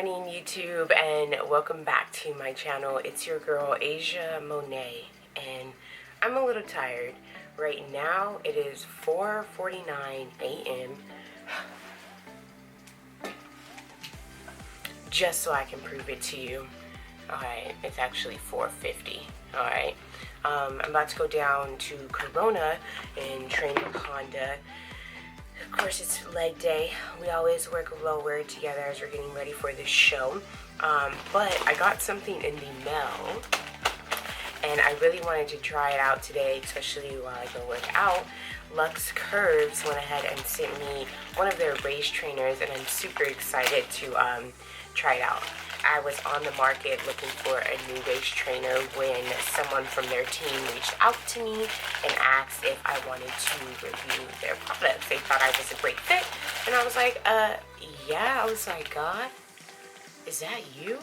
morning, YouTube, and welcome back to my channel. It's your girl Asia Monet, and I'm a little tired. Right now it is 4:49 a.m. just so I can prove it to you. Alright, it's actually 4:50. Alright, I'm about to go down to Corona and train with Honda. Of course, it's leg day. We always work lower together as we're getting ready for this show. But I got something in the mail, and I really wanted to try it out today, especially while I go work out. Luxx Curves went ahead and sent me one of their waist trainers, and I'm super excited to try it out. I was on the market looking for a new waist trainer when someone from their team reached out to me and asked if I wanted to review their products. They thought I was a great fit, and I was like, yeah. I was like, God, is that you?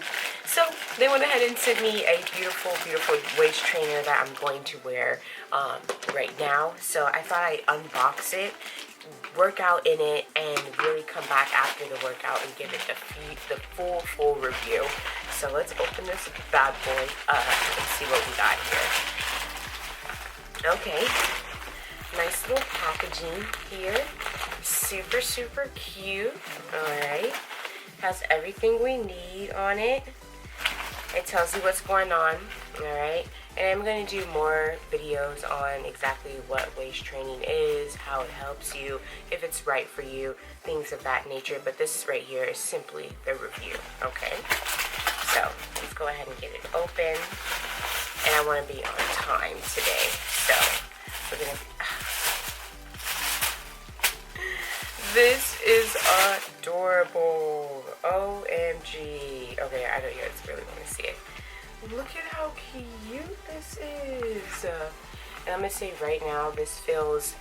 So they went ahead and sent me a beautiful, beautiful waist trainer that I'm going to wear right now. So I thought I'd unbox it, work out in it, and really come back after the workout and give it the full review. So let's open this bad boy up and see what we got here. Okay, nice little packaging here. Super, super cute. Alright, has everything we need on it. It tells you what's going on. Alright, and I'm going to do more videos on exactly what waist training is, how it helps you, if it's right for you, things of that nature. But this right here is simply the review. Okay, so let's go ahead and get it open. And I want to be on time today, so we're going to... This is adorable. OMG. Okay, I know you guys really want to see it. Look at how cute this is. And I'm going to say right now, this feels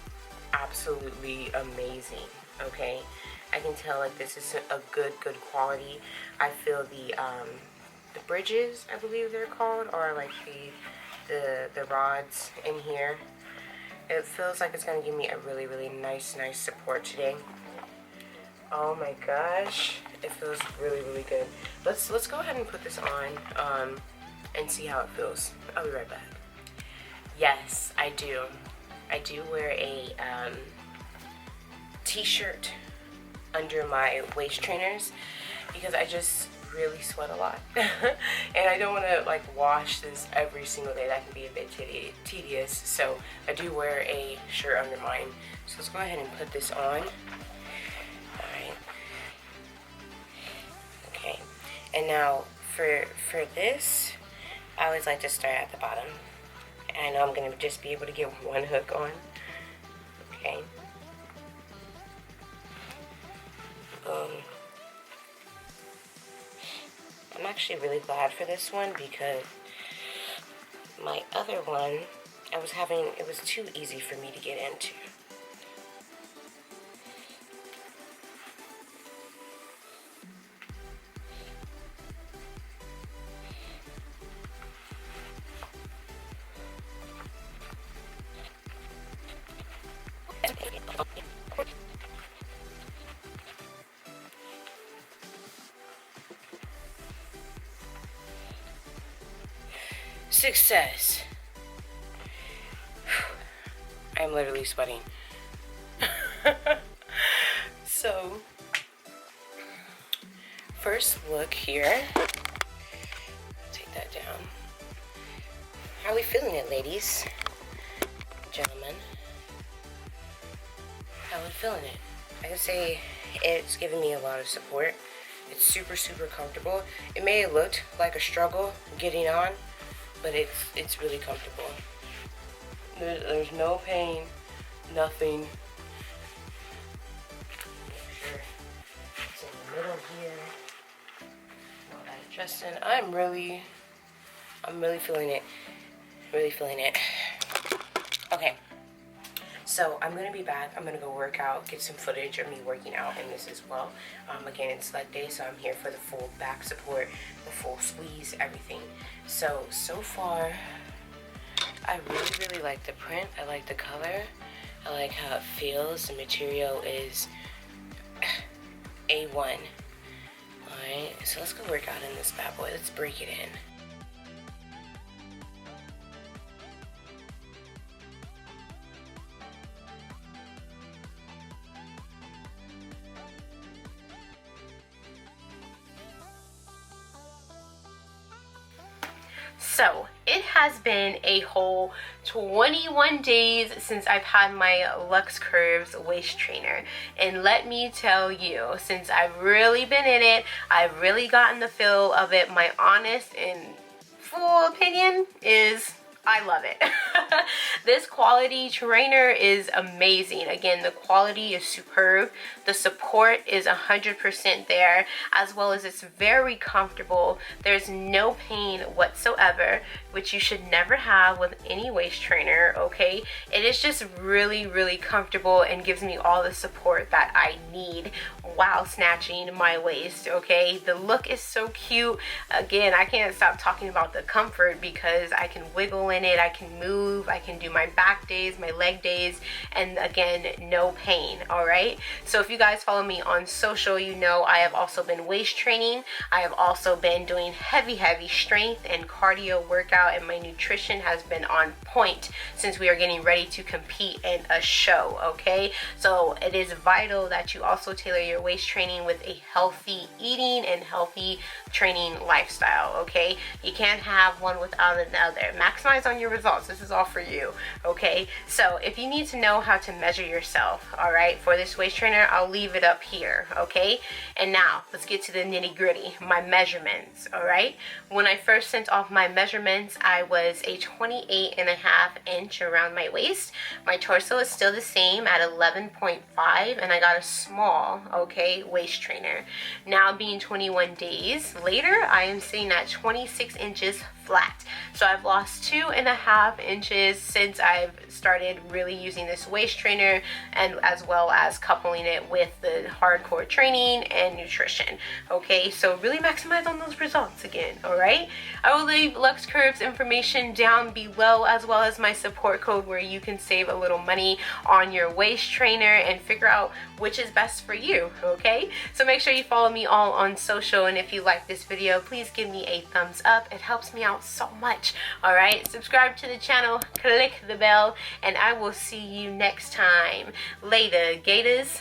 absolutely amazing. Okay, I can tell like this is a good quality. I feel the bridges, I believe they're called, or like the rods in here. It feels like it's going to give me a really nice support today. Oh my gosh, it feels really good. Let's go ahead and put this on and see how it feels. I'll be right back. Yes, I do wear a t-shirt under my waist trainers because I just really sweat a lot. And I don't want to like wash this every single day. That can be a bit tedious. So I do wear a shirt under mine. So let's go ahead and put this on. Alright. Okay. And now for this, I always like to start at the bottom. And I know I'm going to just be able to get one hook on. Okay. I'm actually really glad for this one because my other one, it was too easy for me to get into. Success. I'm literally sweating. So, first look here. Take that down. How are we feeling it, ladies? Gentlemen. How are we feeling it? I can say it's giving me a lot of support. It's super comfortable. It may have looked like a struggle getting on, but it's really comfortable. There's no pain, nothing. Make sure it's in the middle here. While I'm adjusting, I'm really feeling it. Really feeling it. Okay. So I'm going to be back. I'm going to go work out, get some footage of me working out in this as well. Again, it's leg day, so I'm here for the full back support, the full squeeze, everything. So far, I really like the print. I like the color. I like how it feels. The material is A1. Alright, so let's go work out in this bad boy. Let's break it in. So it has been a whole 21 days since I've had my Luxx Curves waist trainer, and let me tell you, since I've really been in it, I've really gotten the feel of it. My honest and full opinion is I love it. This quality trainer is amazing. Again, the quality is superb. The support is 100% there, as well as it's very comfortable. There's no pain whatsoever, which you should never have with any waist trainer, okay? It is just really, really comfortable and gives me all the support that I need while snatching my waist, okay? The look is so cute. Again, I can't stop talking about the comfort because I can wiggle in it, I can move, I can do my back days, my leg days, and again, no pain, all right? So if you guys follow me on social, you know I have also been waist training. I have also been doing heavy strength and cardio workout, and my nutrition has been on point since we are getting ready to compete in a show, okay? So it is vital that you also tailor your waist training with a healthy eating and healthy training lifestyle, okay? You can't have one without another. Maximize on your results. This is all for you, okay? So if you need to know how to measure yourself, all right, for this waist trainer, I'll leave it up here, okay? And now let's get to the nitty-gritty, my measurements, all right? When I first sent off my measurements, I was a 28.5-inch around my waist. My torso is still the same at 11.5, and I got a small, okay, waist trainer. Now being 21 days later, I am sitting at 26 inches flat. So I've lost 2.5 inches since I've started really using this waist trainer, and as well as coupling it with the hardcore training and nutrition, okay? So really maximize on those results again, all right? I will leave Luxx Curves information down below, as well as my support code where you can save a little money on your waist trainer and figure out which is best for you, okay? So make sure you follow me all on social, and if you like this video, please give me a thumbs up. It helps me out so much, all right? Subscribe to the channel, click the bell, and I will see you next time. Later, Gators.